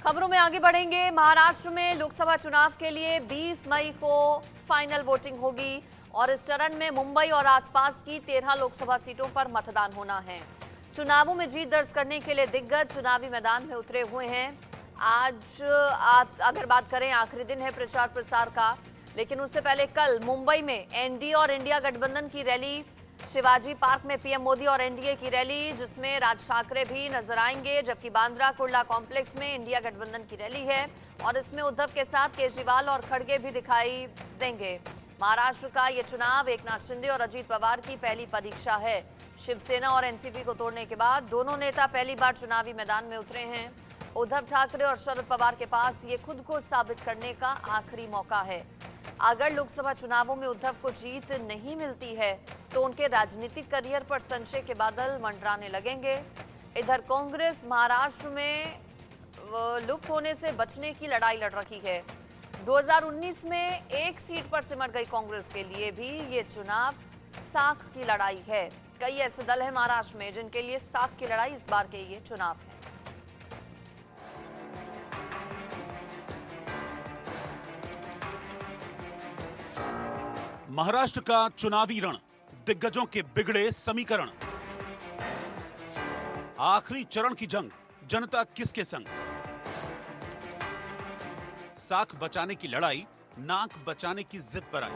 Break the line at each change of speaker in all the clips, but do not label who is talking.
खबरों में आगे बढ़ेंगे। महाराष्ट्र में लोकसभा चुनाव के लिए 20 मई को फाइनल वोटिंग होगी और इस चरण में मुंबई और आसपास की 13 लोकसभा सीटों पर मतदान होना है। चुनावों में जीत दर्ज करने के लिए दिग्गज चुनावी मैदान में उतरे हुए हैं। आज अगर बात करें, आखिरी दिन है प्रचार प्रसार का, लेकिन उससे पहले कल मुंबई में एनडीए और इंडिया गठबंधन की रैली, शिवाजी पार्क में पीएम मोदी और एनडीए की रैली, जिसमें राज ठाकरे भी नजर आएंगे, जबकि बांद्रा कुर्ला कॉम्प्लेक्स में इंडिया गठबंधन की रैली है और इसमें उद्धव के साथ केजरीवाल और खड़गे भी दिखाई देंगे। महाराष्ट्र का ये चुनाव एकनाथ शिंदे और अजीत पवार की पहली परीक्षा है। शिवसेना और एनसीपी को तोड़ने के बाद दोनों नेता पहली बार चुनावी मैदान में उतरे हैं। उद्धव ठाकरे और शरद पवार के पास ये खुद को साबित करने का आखिरी मौका है। अगर लोकसभा चुनावों में उद्धव को जीत नहीं मिलती है तो उनके राजनीतिक करियर पर संशय के बादल मंडराने लगेंगे। इधर कांग्रेस महाराष्ट्र में लुप्त होने से बचने की लड़ाई लड़ रही है। 2019 में एक सीट पर सिमट गई कांग्रेस के लिए भी ये चुनाव साख की लड़ाई है। कई ऐसे दल हैं महाराष्ट्र में जिनके लिए साख की लड़ाई इस बार के ये चुनाव है।
महाराष्ट्र का चुनावी रण, दिग्गजों के बिगड़े समीकरण, आखिरी चरण की जंग, जनता किसके संग, साख बचाने की लड़ाई, नाक बचाने की जिद पर आई।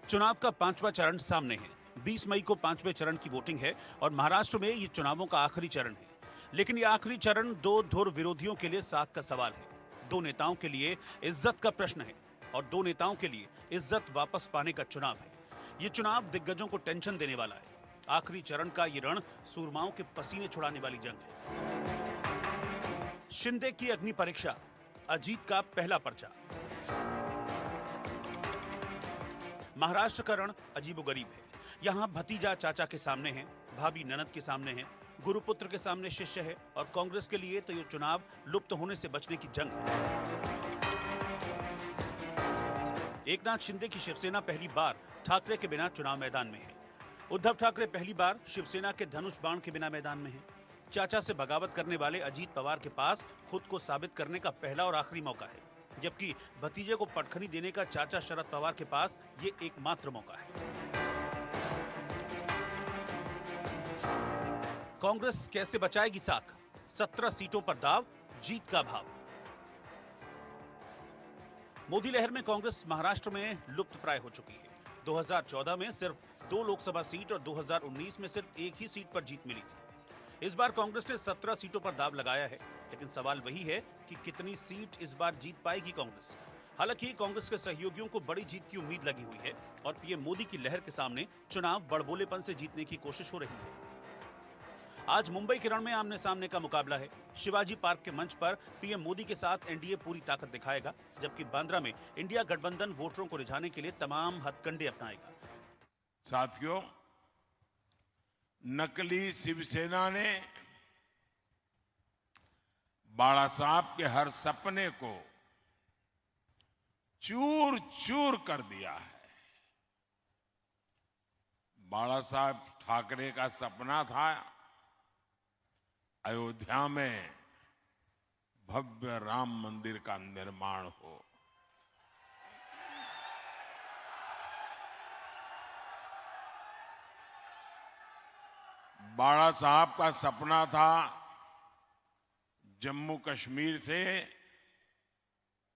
चुनाव का 5वां चरण सामने है। 20 मई को 5वें चरण की वोटिंग है और महाराष्ट्र में ये चुनावों का आखिरी चरण है। लेकिन ये आखिरी चरण दो धुर विरोधियों के लिए साख का सवाल है। दो नेताओं के लिए इज्जत का प्रश्न है और दो नेताओं के लिए इज्जत वापस पाने का चुनाव है। ये चुनाव दिग्गजों को टेंशन देने वाला है। आखिरी चरण का ये रण सूरमाओं के पसीने छुड़ाने वाली जंग है। शिंदे की अग्नि परीक्षा, अजीत का पहला पर्चा। महाराष्ट्र का रण अजीबोगरीब है। यहाँ भतीजा चाचा के सामने है, भाभी ननद के सामने है, गुरुपुत्र के सामने शिष्य है और कांग्रेस के लिए तो ये चुनाव लुप्त होने से बचने की जंग है। एकनाथ शिंदे की शिवसेना पहली बार ठाकरे के बिना चुनाव मैदान में है। उद्धव ठाकरे पहली बार शिवसेना के धनुष बाण के बिना मैदान में है। चाचा से बगावत करने वाले अजीत पवार के पास खुद को साबित करने का पहला और आखिरी मौका है, जबकि भतीजे को पटखनी देने का चाचा शरद पवार के पास ये एकमात्र मौका है। कांग्रेस कैसे बचाएगी साख? 17 सीटों पर दाव, जीत का भाव। मोदी लहर में कांग्रेस महाराष्ट्र में लुप्त प्राय हो चुकी है। 2014 में सिर्फ 2 लोकसभा सीट और 2019 में सिर्फ एक ही सीट पर जीत मिली थी। इस बार कांग्रेस ने 17 सीटों पर दाव लगाया है, लेकिन सवाल वही है कि कितनी सीट इस बार जीत पाएगी कांग्रेस। हालांकि कांग्रेस के सहयोगियों को बड़ी जीत की उम्मीद लगी हुई है और पीएम मोदी की लहर के सामने चुनाव बड़बोलेपन से जीतने की कोशिश हो रही है। आज मुंबई के रण में आमने सामने का मुकाबला है। शिवाजी पार्क के मंच पर पीएम मोदी के साथ एनडीए पूरी ताकत दिखाएगा, जबकि बांद्रा में इंडिया गठबंधन वोटरों को रिझाने के लिए तमाम हथकंडे अपनाएगा।
साथियों, नकली शिवसेना ने बाला साहब के हर सपने को चूर चूर कर दिया है। बाला साहब ठाकरे का सपना था अयोध्या में भव्य राम मंदिर का निर्माण हो। बाला साहब का सपना था जम्मू कश्मीर से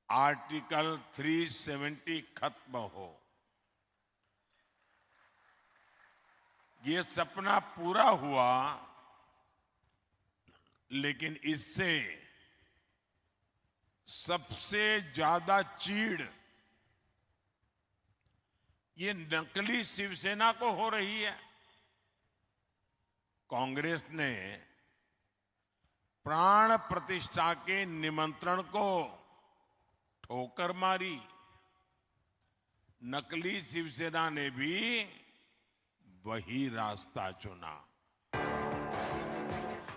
आर्टिकल 370 खत्म हो। ये सपना पूरा हुआ, लेकिन इससे सबसे ज्यादा चीड़ ये नकली शिवसेना को हो रही है। कांग्रेस ने प्राण प्रतिष्ठा के निमंत्रण को ठोकर मारी। नकली शिवसेना ने भी वही रास्ता चुना।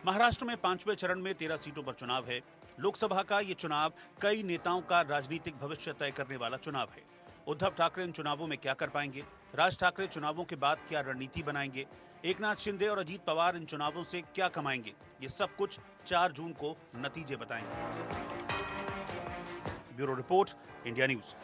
महाराष्ट्र में 5वें चरण में 13 सीटों पर चुनाव है। लोकसभा का ये चुनाव कई नेताओं का राजनीतिक भविष्य तय करने वाला चुनाव है। उद्धव ठाकरे इन चुनावों में क्या कर पाएंगे? राज ठाकरे चुनावों के बाद क्या रणनीति बनाएंगे, एकनाथ शिंदे और अजीत पवार इन चुनावों से क्या कमाएंगे, ये सब कुछ 4 जून को नतीजे बताएंगे। Bureau report, India news.